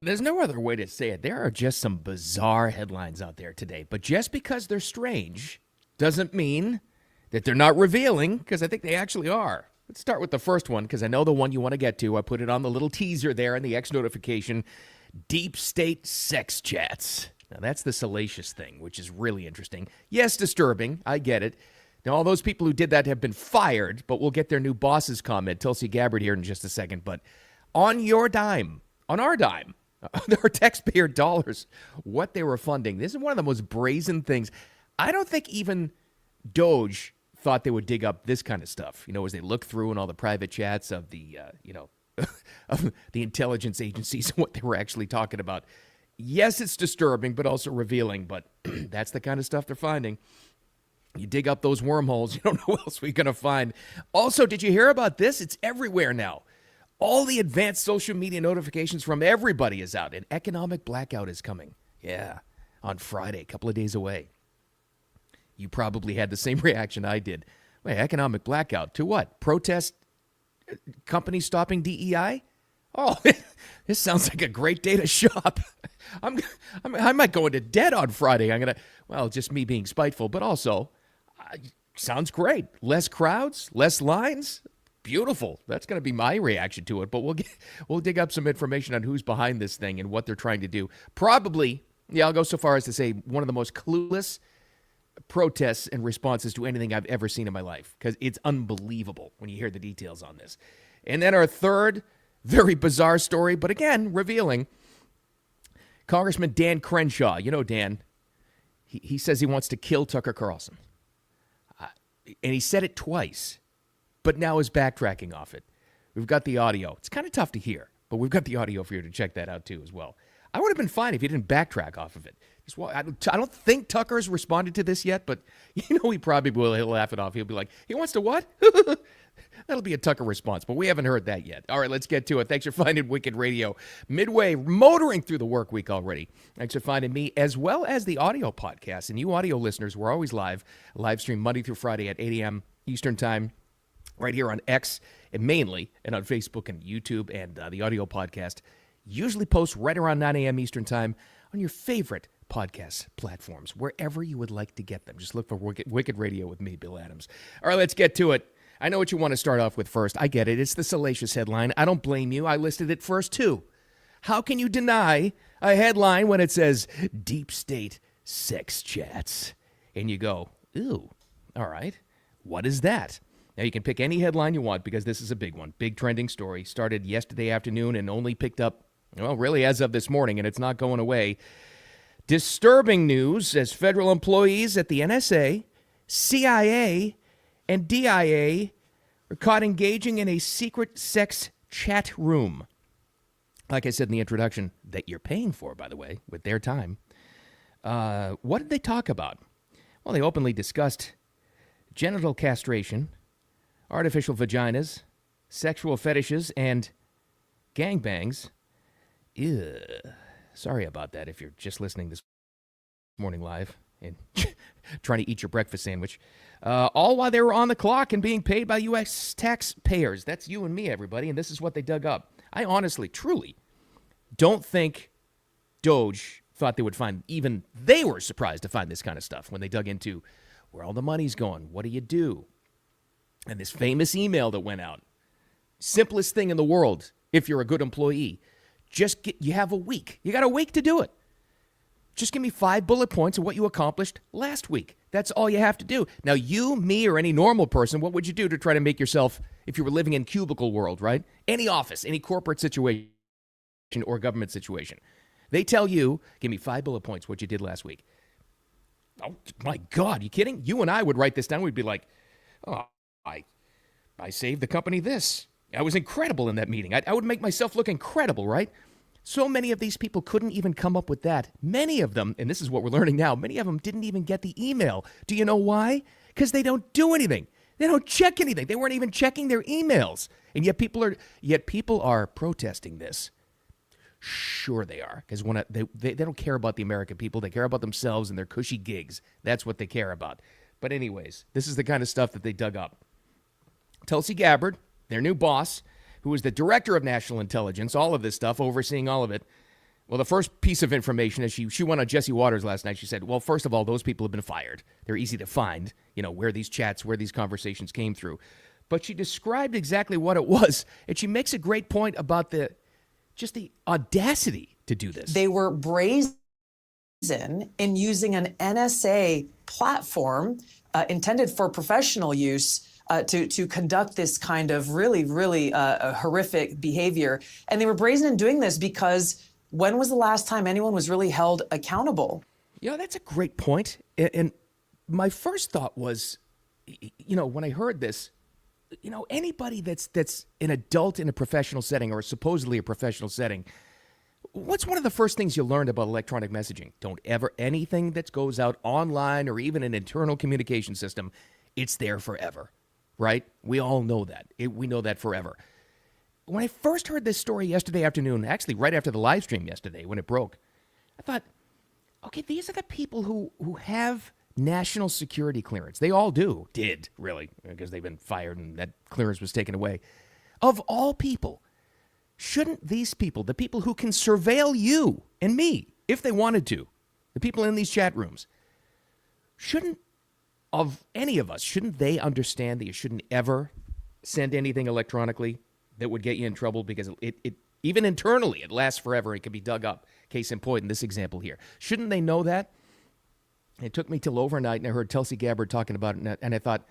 There's no other way to say it. There are just some bizarre headlines out there today. But just because they're strange doesn't mean that they're not revealing, because I think they actually are. Let's start with the first one, because I know the one you want to get to. I put it on the little teaser there in the X notification. Deep state sex chats. Now, that's the salacious thing, which is really interesting. Yes, disturbing. I get it. Now, all those people who did that have been fired, but we'll get their new boss's comment, Tulsi Gabbard, here in just a second. But on your dime, on our dime, our taxpayer dollars, what they were funding. This is one of the most brazen things. I don't think even Doge thought they would dig up this kind of stuff, as they look through and all the private chats of the, of the intelligence agencies and what they were actually talking about. Yes, it's disturbing, but also revealing. But that's the kind of stuff they're finding. You dig up those wormholes, you don't know what else we're going to find. Also, did you hear about this? It's everywhere now. All the advanced social media notifications from everybody is out. An economic blackout is coming. Yeah, on Friday, a couple of days away. You probably had the same reaction I did. Wait, economic blackout to what? Protest companies stopping DEI? Oh, this sounds like a great day to shop. I might go into debt on Friday. Just me being spiteful, but also, sounds great. Less crowds, less lines. Beautiful. That's going to be my reaction to it. But we'll dig up some information on who's behind this thing and what they're trying to do. Probably, I'll go so far as to say one of the most clueless protests and responses to anything I've ever seen in my life, because it's unbelievable when you hear the details on this. And then our third, very bizarre story, but again, revealing. Congressman Dan Crenshaw. Dan, he says he wants to kill Tucker Carlson. And he said it twice. But now is backtracking off it. We've got the audio. It's kind of tough to hear, but we've got the audio for you to check that out too as well. I would have been fine if you didn't backtrack off of it. I don't think Tucker's responded to this yet, but he probably will. He'll laugh it off. He'll be like, he wants to what? That'll be a Tucker response, but we haven't heard that yet. All right, let's get to it. Thanks for finding Wicked Radio. Midway, motoring through the work week already. Thanks for finding me, as well as the audio podcast. And you audio listeners, we're always live stream Monday through Friday at 8 a.m. Eastern Time. Right here on X and mainly, and on Facebook and YouTube, and the audio podcast usually posts right around 9 a.m. Eastern Time on your favorite podcast platforms, wherever you would like to get them. Just look for Wicked Radio with me, Bill Adams. All right, let's get to it. I know what you want to start off with first. I get it. It's the salacious headline. I don't blame you. I listed it first, too. How can you deny a headline when it says deep state sex chats? And you go, ooh, all right, what is that? Now, you can pick any headline you want, because this is a big one. Big trending story. Started yesterday afternoon and only picked up, really as of this morning, and it's not going away. Disturbing news as federal employees at the NSA, CIA, and DIA are caught engaging in a secret sex chat room. Like I said in the introduction, that you're paying for, by the way, with their time. What did they talk about? Well, they openly discussed genital castration, artificial vaginas, sexual fetishes, and gangbangs. Ew. Sorry about that if you're just listening this morning live and trying to eat your breakfast sandwich. All while they were on the clock and being paid by U.S. taxpayers. That's you and me, everybody, and this is what they dug up. I honestly, truly don't think Doge thought they would find, even they were surprised to find this kind of stuff when they dug into where all the money's going. What do you do? And this famous email that went out. Simplest thing in the world if you're a good employee. You have a week. You got a week to do it. Just give me 5 bullet points of what you accomplished last week. That's all you have to do. Now, you, me, or any normal person, what would you do to try to make yourself, if you were living in cubicle world, right? Any office, any corporate situation or government situation. They tell you, give me 5 bullet points, what you did last week. Oh, my God, you kidding? You and I would write this down. We'd be like, oh, I saved the company this. I was incredible in that meeting. I would make myself look incredible, right? So many of these people couldn't even come up with that. Many of them, and this is what we're learning now, many of them didn't even get the email. Do you know why? Because they don't do anything. They don't check anything. They weren't even checking their emails. And yet people are protesting this. Sure they are, because they don't care about the American people. They care about themselves and their cushy gigs. That's what they care about. But anyways, this is the kind of stuff that they dug up. Tulsi Gabbard, their new boss, who is the director of national intelligence, all of this stuff, overseeing all of it, Well, the first piece of information is she went on Jesse Waters last night. She said, well, first of all, those people have been fired. They're easy to find, where these chats, where these conversations came through. But she described exactly what it was. And she makes a great point about the audacity to do this. They were brazen in using an NSA platform intended for professional use to conduct this kind of really, really horrific behavior. And they were brazen in doing this because when was the last time anyone was really held accountable? That's a great point. And my first thought was, when I heard this, anybody that's an adult in a professional setting or supposedly a professional setting, what's one of the first things you learned about electronic messaging? Don't ever, anything that goes out online or even an internal communication system, it's there forever, right? We all know that. We know that forever. When I first heard this story yesterday afternoon, actually right after the live stream yesterday when it broke, I thought, okay, these are the people who have national security clearance. They all did, really, because they've been fired and that clearance was taken away. Of all people, shouldn't these people, the people who can surveil you and me, if they wanted to, the people in these chat rooms, shouldn't they understand that you shouldn't ever send anything electronically that would get you in trouble because it even internally, it lasts forever. It can be dug up. Case in point in this example here. Shouldn't they know that? It took me till overnight, and I heard Tulsi Gabbard talking about it, and I thought,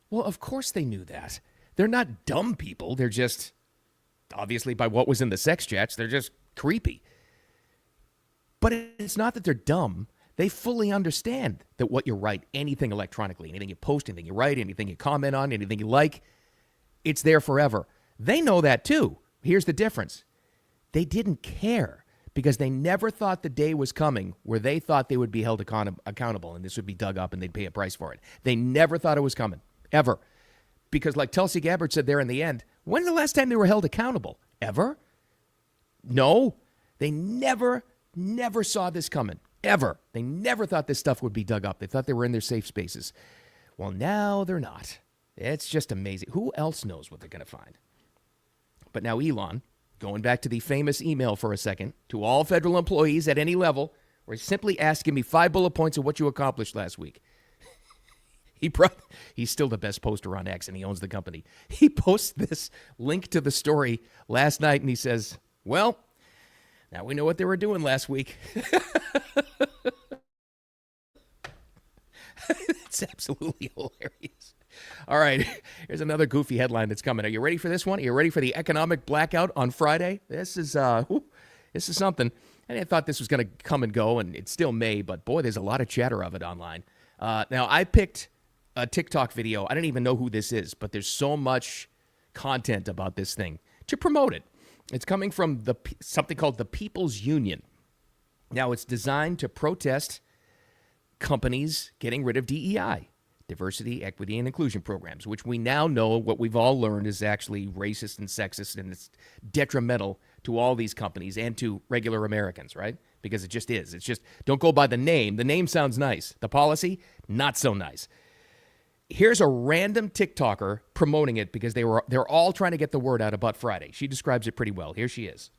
well, of course they knew that. They're not dumb people. They're just, obviously, by what was in the sex chats, they're just creepy. But it's not that they're dumb. They fully understand that what you write, anything electronically, anything you post, anything you write, anything you comment on, anything you like, it's there forever. They know that too. Here's the difference. They didn't care because they never thought the day was coming where they thought they would be held accountable and this would be dug up and they'd pay a price for it. They never thought it was coming, ever. Because like Tulsi Gabbard said there in the end, when's the last time they were held accountable? Ever? No. They never saw this coming. Ever. They never thought this stuff would be dug up. They thought they were in their safe spaces. Well, now they're not. It's just amazing. Who else knows what they're going to find? But now Elon, going back to the famous email for a second, to all federal employees at any level, where he's simply asking me 5 bullet points of what you accomplished last week. He's still the best poster on X, and he owns the company. He posts this link to the story last night, and he says, well, now we know what they were doing last week. It's absolutely hilarious. All right, here's another goofy headline that's coming. Are you ready for this one? Are you ready for the economic blackout on Friday? This is something. And I thought this was going to come and go, and it still may, but boy, there's a lot of chatter of it online. Now, I picked a TikTok video. I don't even know who this is, but there's so much content about this thing to promote it. It's coming from something called the People's Union. Now, it's designed to protest companies getting rid of DEI. Diversity, equity, and inclusion programs, which we now know what we've all learned is actually racist and sexist, and it's detrimental to all these companies and to regular Americans, right? Because it just is. It's just, don't go by the name. The name sounds nice. The policy, not so nice. Here's a random TikToker promoting it because they're all trying to get the word out about Friday. She describes it pretty well. Here she is.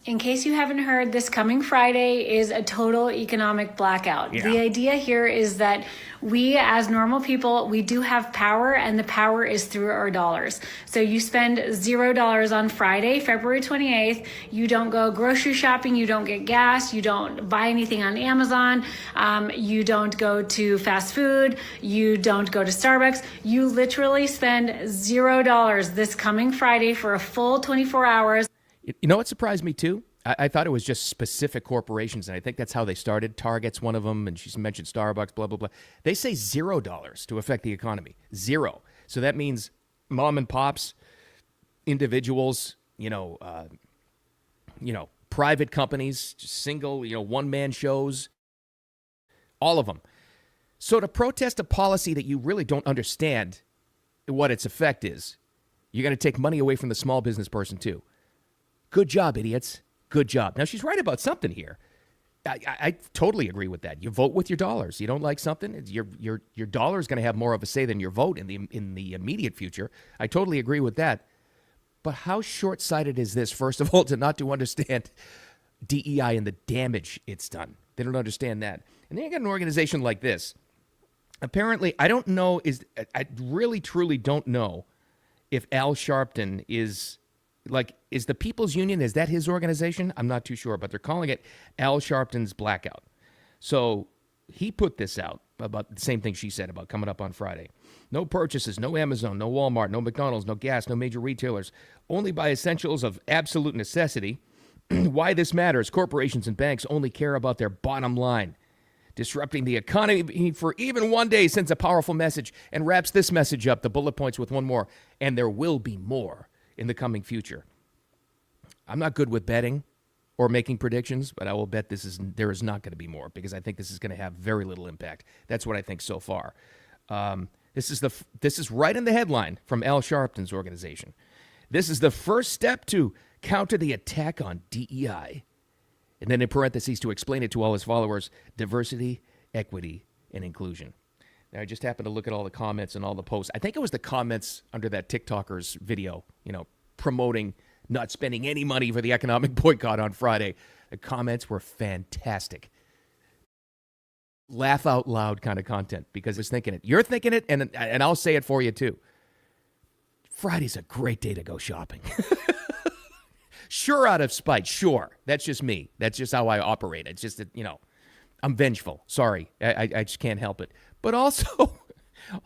In case you haven't heard, this coming Friday is a total economic blackout. Yeah. The idea here is that we as normal people, we do have power, and the power is through our dollars. So you spend $0 on Friday, February 28th. You don't go grocery shopping. You don't get gas. You don't buy anything on Amazon. You don't go to fast food. You don't go to Starbucks. You literally spend $0 this coming Friday for a full 24 hours. You know what surprised me, too? I thought it was just specific corporations, and I think that's how they started. Target's one of them, and she's mentioned Starbucks, blah, blah, blah. They say $0 to affect the economy. 0. So that means mom and pops, individuals, private companies, just single, one-man shows, all of them. So to protest a policy that you really don't understand what its effect is, you're going to take money away from the small business person, too. Good job, idiots. Good job. Now, she's right about something here. I totally agree with that. You vote with your dollars. You don't like something, your dollar is going to have more of a say than your vote in the immediate future. I totally agree with that. But how short-sighted is this, first of all, to not to understand DEI and the damage it's done. They don't understand that. And then you got an organization like this. Apparently, I don't know, I really, truly don't know if Al Sharpton is the People's Union, is that his organization? I'm not too sure, but they're calling it Al Sharpton's Blackout. So he put this out about the same thing she said about coming up on Friday. No purchases, no Amazon, no Walmart, no McDonald's, no gas, no major retailers. Only buy essentials of absolute necessity. Why this matters, corporations and banks only care about their bottom line. Disrupting the economy for even one day sends a powerful message and wraps this message up, the bullet points, with one more. And there will be more in the coming future. I'm not good with betting or making predictions, but I will bet there is not going to be more, because I think this is going to have very little impact. That's what I think so far. This is right in the headline from Al Sharpton's organization. This is the first step to counter the attack on DEI. And then in parentheses, to explain it to all his followers, diversity, equity, and inclusion. Now, I just happened to look at all the comments and all the posts. I think it was the comments under that TikToker's video, promoting not spending any money for the economic boycott on Friday. The comments were fantastic. Laugh out loud kind of content, because I was thinking it. You're thinking it, and I'll say it for you too. Friday's a great day to go shopping. Sure, out of spite. Sure. That's just me. That's just how I operate. It's just that, I'm vengeful. Sorry. I just can't help it. But also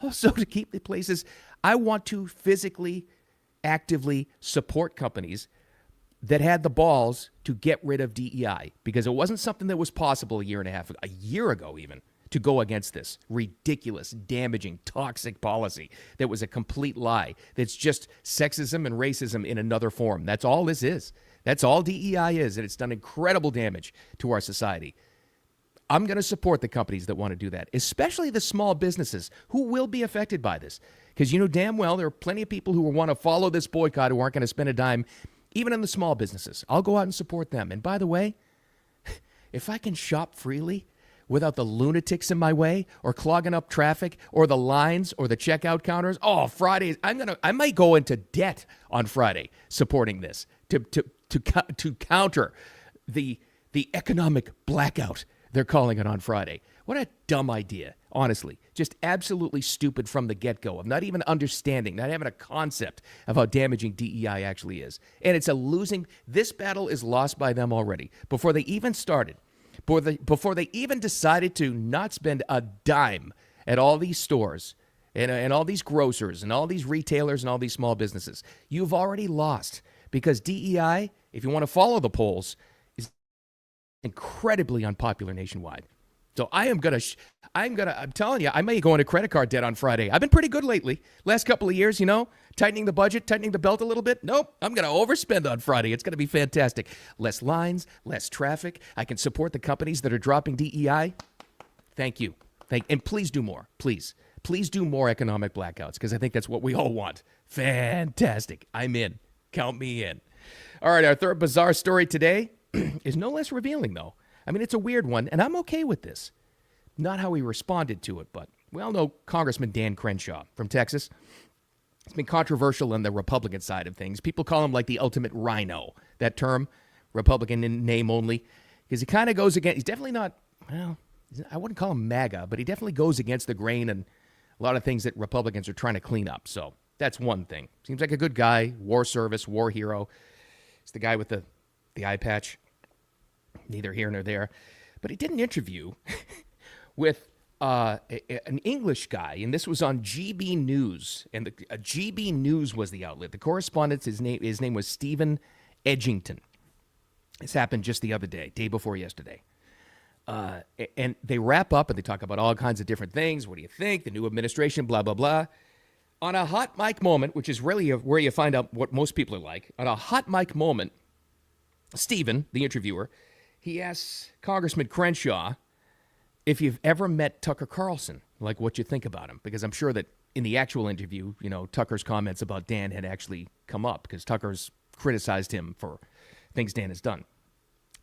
to keep the places, I want to physically, actively support companies that had the balls to get rid of DEI, because it wasn't something that was possible a year ago even, to go against this ridiculous, damaging, toxic policy that was a complete lie. That's just sexism and racism in another form. That's all this is. That's all DEI is, and it's done incredible damage to our society. I'm going to support the companies that want to do that, especially the small businesses who will be affected by this. Because damn well there are plenty of people who will want to follow this boycott who aren't going to spend a dime, even in the small businesses. I'll go out and support them. And by the way, if I can shop freely without the lunatics in my way, or clogging up traffic, or the lines, or the checkout counters, Fridays, I might go into debt on Friday supporting this to counter the economic blackout they're calling it on Friday. What a dumb idea, honestly. Just absolutely stupid from the get-go, of not even understanding, not having a concept of how damaging DEI actually is. And it's this battle is lost by them already, before they even started. Before they even decided to not spend a dime at all these stores and all these grocers and all these retailers and all these small businesses. You've already lost, because DEI, if you want to follow the polls, is incredibly unpopular nationwide. So I'm telling you, I may go into credit card debt on Friday. I've been pretty good lately. Last couple of years, tightening the budget, tightening the belt a little bit. Nope, I'm going to overspend on Friday. It's going to be fantastic. Less lines, less traffic. I can support the companies that are dropping DEI. Thank you. And please do more. Please do more economic blackouts, because I think that's what we all want. Fantastic. I'm in. Count me in. All right, our third bizarre story today is no less revealing, though. I mean, it's a weird one, and I'm okay with this. Not how he responded to it, but we all know Congressman Dan Crenshaw from Texas. It's been controversial on the Republican side of things. People call him like the ultimate rhino, that term, Republican in name only, because he kind of goes against, he's definitely not, I wouldn't call him MAGA, but he definitely goes against the grain and a lot of things that Republicans are trying to clean up. So that's one thing. Seems like a good guy, war service, war hero. It's the guy with the eye patch. Neither here nor there. But he did an interview with an English guy, and this was on GB News. And GB News was the outlet. The correspondent, his name was Stephen Edgington. This happened just the other day before yesterday. And they wrap up and they talk about all kinds of different things. What do you think? The new administration, blah, blah, blah. On a hot mic moment, which is really where you find out what most people are like, on a hot mic moment, Stephen, the interviewer, he asks Congressman Crenshaw if you've ever met Tucker Carlson, like what you think about him. Because I'm sure that in the actual interview, Tucker's comments about Dan had actually come up, because Tucker's criticized him for things Dan has done.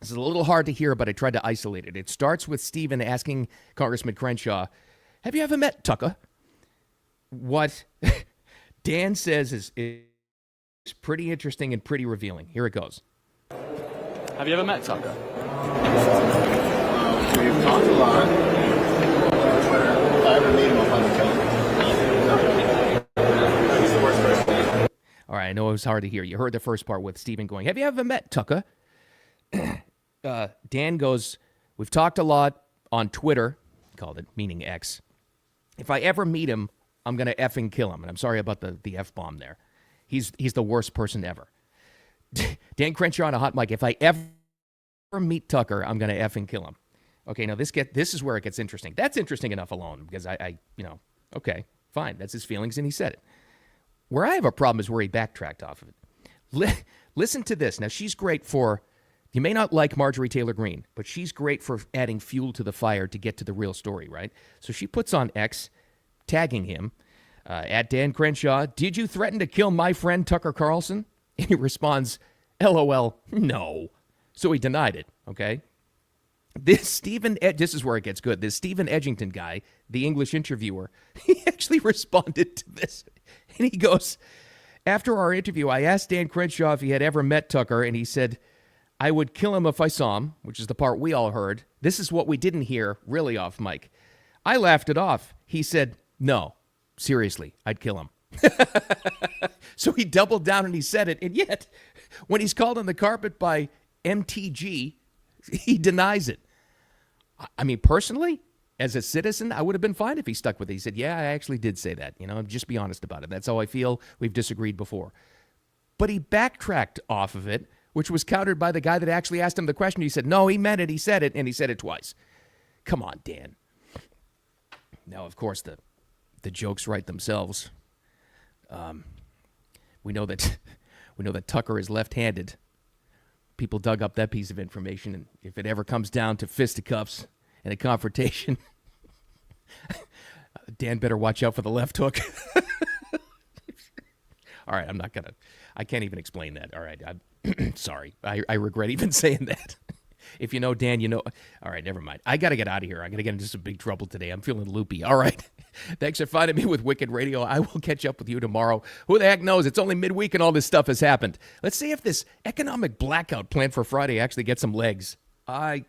This is a little hard to hear, but I tried to isolate it. It starts with Stephen asking Congressman Crenshaw, have you ever met Tucker? What Dan says is pretty interesting and pretty revealing. Here it goes. Have you ever met Tucker? We've talked a lot on Twitter. If I ever meet him, I'll probably kill him. He's the worst person. All right, I know it was hard to hear. You heard the first part with Stephen going, have you ever met Tucker? Dan goes, we've talked a lot on Twitter, called it, meaning X. If I ever meet him, I'm going to effing kill him. And I'm sorry about the F-bomb there. He's the worst person ever. Dan Crenshaw on a hot mic. If I ever meet Tucker, I'm going to effing kill him. Okay, now this is where it gets interesting. That's interesting enough alone because okay, fine. That's his feelings and he said it. Where I have a problem is where he backtracked off of it. Listen to this. Now, she's great for, you may not like Marjorie Taylor Greene, but she's great for adding fuel to the fire to get to the real story, right? So she puts on X, tagging him, at Dan Crenshaw, did you threaten to kill my friend Tucker Carlson? And he responds, LOL, no. So he denied it, okay? This is where it gets good. This Stephen Edgington guy, the English interviewer, he actually responded to this. And he goes, after our interview, I asked Dan Crenshaw if he had ever met Tucker, and he said, I would kill him if I saw him, which is the part we all heard. This is what we didn't hear really off mic. I laughed it off. He said, no, seriously, I'd kill him. So he doubled down and he said it. And yet, when he's called on the carpet by MTG, he denies it. I mean, personally, as a citizen, I would have been fine if he stuck with it. He said, yeah, I actually did say that. Just be honest about it. That's how I feel. We've disagreed before. But he backtracked off of it, which was countered by the guy that actually asked him the question. He said, no, he meant it. He said it, and he said it twice. Come on, Dan. Now, of course, the jokes write themselves. We know that Tucker is left-handed. People dug up that piece of information, and if it ever comes down to fisticuffs and a confrontation, Dan better watch out for the left hook. All right, I can't even explain that. All right, I'm sorry. I regret even saying that. If you know Dan, you know. All right, never mind. I got to get out of here. I got to get into some big trouble today. I'm feeling loopy. All right. Thanks for finding me with Wicked Radio. I will catch up with you tomorrow. Who the heck knows? It's only midweek and all this stuff has happened. Let's see if this economic blackout planned for Friday actually gets some legs. I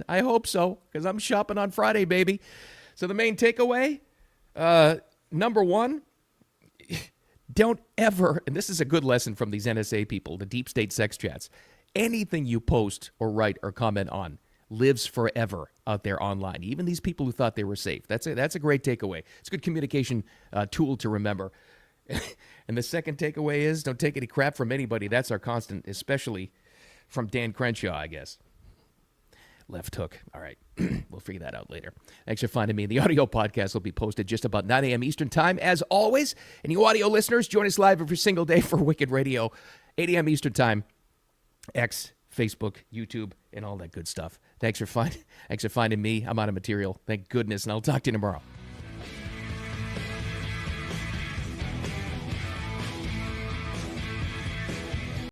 hope so, because I'm shopping on Friday, baby. So the main takeaway, number one, don't ever, and this is a good lesson from these NSA people, the deep state sex chats, anything you post or write or comment on lives forever out there online. Even these people who thought they were safe. That's a great takeaway. It's a good communication tool to remember. And the second takeaway is don't take any crap from anybody. That's our constant, especially from Dan Crenshaw, I guess. Left hook. All right. We'll figure that out later. Thanks for finding me. The audio podcast will be posted just about 9 a.m. Eastern time, as always. And you audio listeners, join us live every single day for Wicked Radio, 8 a.m. Eastern time. X, Facebook, YouTube, and all that good stuff. Thanks for finding me. I'm out of material. Thank goodness, and I'll talk to you tomorrow.